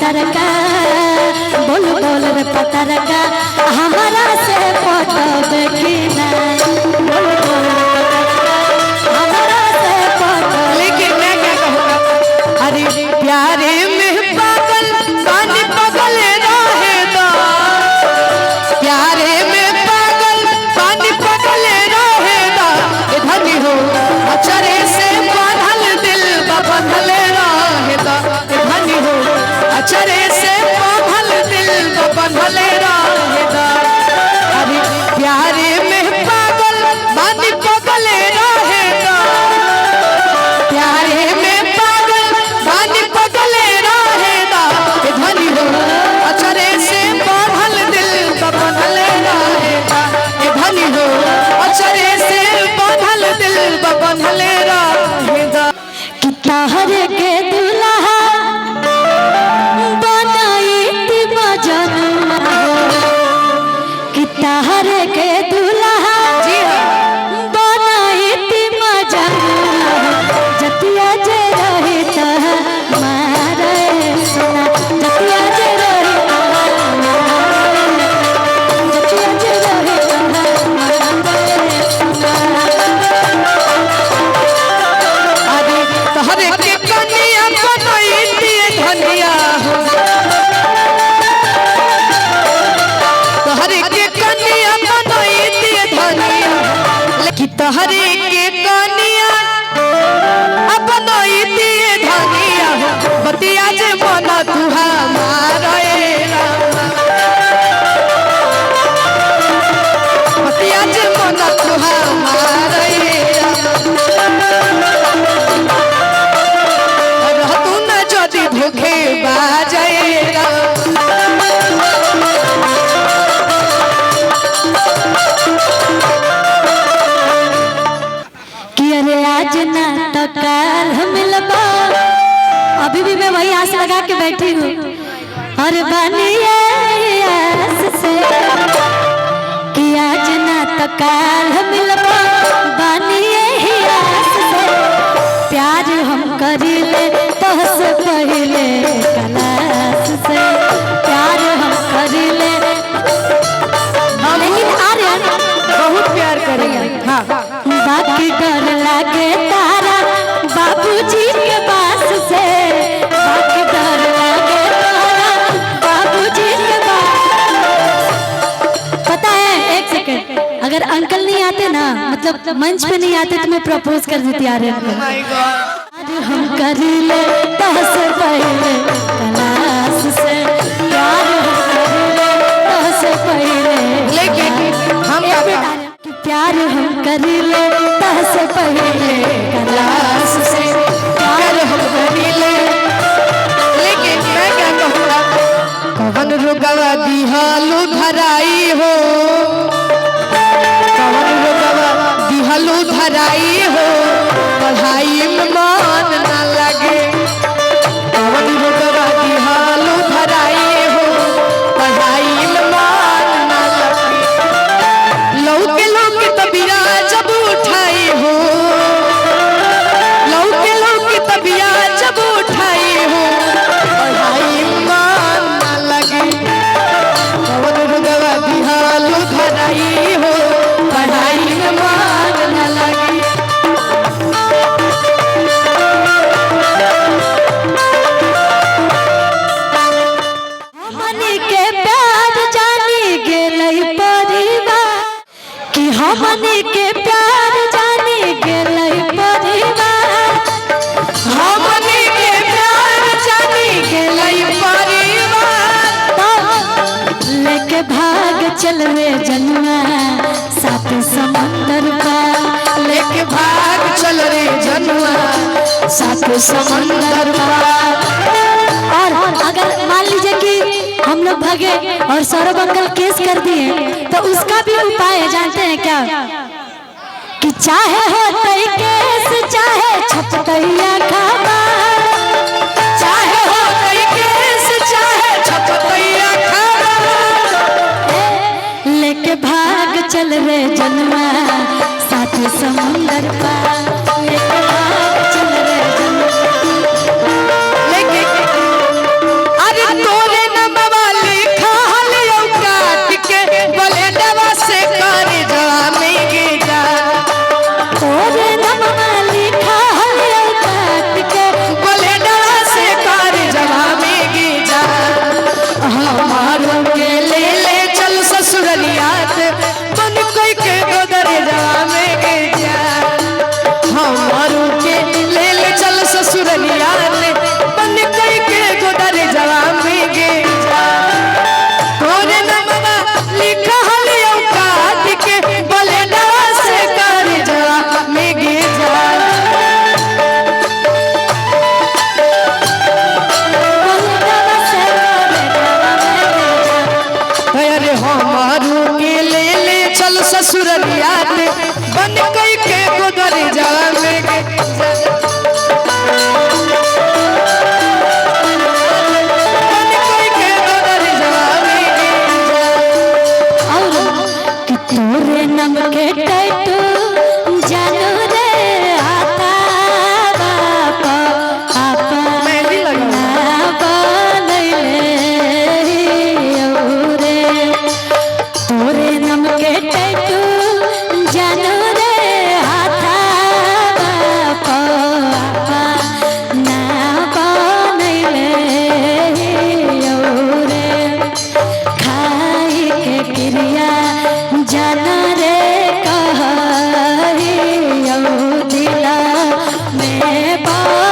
पतरका बोल बोल रे पतरका हमारा से पटब की ना बोल बोल रे पतरका हमारा से पटब। लेकिन मैं क्या कहूँगा, अरे प्यारे में पागल पानी पगल रहेगा, प्यारे में पागल पानी पगल रहेगा, धनी हो अचरे से बांधल दिल बंधल रहेगा, धनी हो अचरे से बांधल दिल बंधल रहेगा। अरे प्यारे में पागल पानी पगल रहेगा, प्यारे में पागल पानी पगल रहेगा, धनी हो अचरे से बांधल दिल बंधल रहेगा, धनी हो अचरे से बांधल दिल बंधल रहेगा। कि तहर के दुल्हा बनाई ती बजनुआ कि तहर के दुल्हा जी हाँ बनाई ती बजनुआ जतिया जे रही तह मारे सोना जतिया जे रही जतिया जे रही तह मारे सोना। अरे तहरे के कनिया बनई दिए धनिया हो, तहरे के कनिया बनई दिए धनिया, कि तहरे के कनिया बनई दिए धनिया हो, बतिया जे मन तुहा मारे बतिया जे मन तुहा मारे रहतू न जदि भूखे बाजेरा। कि अरे आज ना तो कल मिलबा, अभी भी मैं वही आस लगा के बैठी हूँ और बनिए आस से कि आज ना तो कल मिलबा बनिए आस से प्यार हम करिले तोहसे पहले कलास से प्यार हम करिले लेकिन आर्यन बहुत प्यार करेंगे। हाँ बाकी डर लागे तारा बाबूजी के पास से, बाकी डर लागे तारा बाबूजी के पास। पता है एक सेकंड, अगर अंकल नहीं आते ना मतलब मंच पे नहीं आते तो मैं प्रपोज कर देती आर्यन को। आज हम करिले तोहसे पहले कलास से प्यार हम करिले तोहसे पहले, लेकिन हम कि प्यार हम करिले तोहसे पहले कलास से प्यार हम करिले। लेकिन मैं क्या कहूँगा, कवन रुगवा दिहालू धराई हो, कवन रुगवा दिहालू धराई हो, पढ़ाई में मन न लगे, कवन रुगवा दिहालू धराई हो, पढ़ाई में मन न लगे, लौके लौके तबिया जब उठाई हो, लौके लौके तबिया जब उठाई हो, पढ़ाई में मन न लगे, कवन रुगवा दिहालू धराई हो, पढ़ाई में मन न लगे। हमनी के प्यार जानी गेलै परिवार कि हमनी के प्यार जानी गेलै परिवार, हमनी के प्यार जानी गेलै परिवार, लेके भाग चल रे जनुआ सात समंदर पार, लेके भाग चल रे जनुआ सात समंदर पार। और अगर मान लीजिए कि हम लोग भगे और सौरभ अंकल केस कर दिए तो उसका भी उपाय है, जानते हैं क्या? कि चाहे हो तई केस चाहे छपतैया खाबा, चाहे हो तई केस चाहे छपतैया खाबा, लेके भाग चल रे जनुआ साथ समुंदर पार, लेके भाग चल रे जनुआ। लेके अरे में बा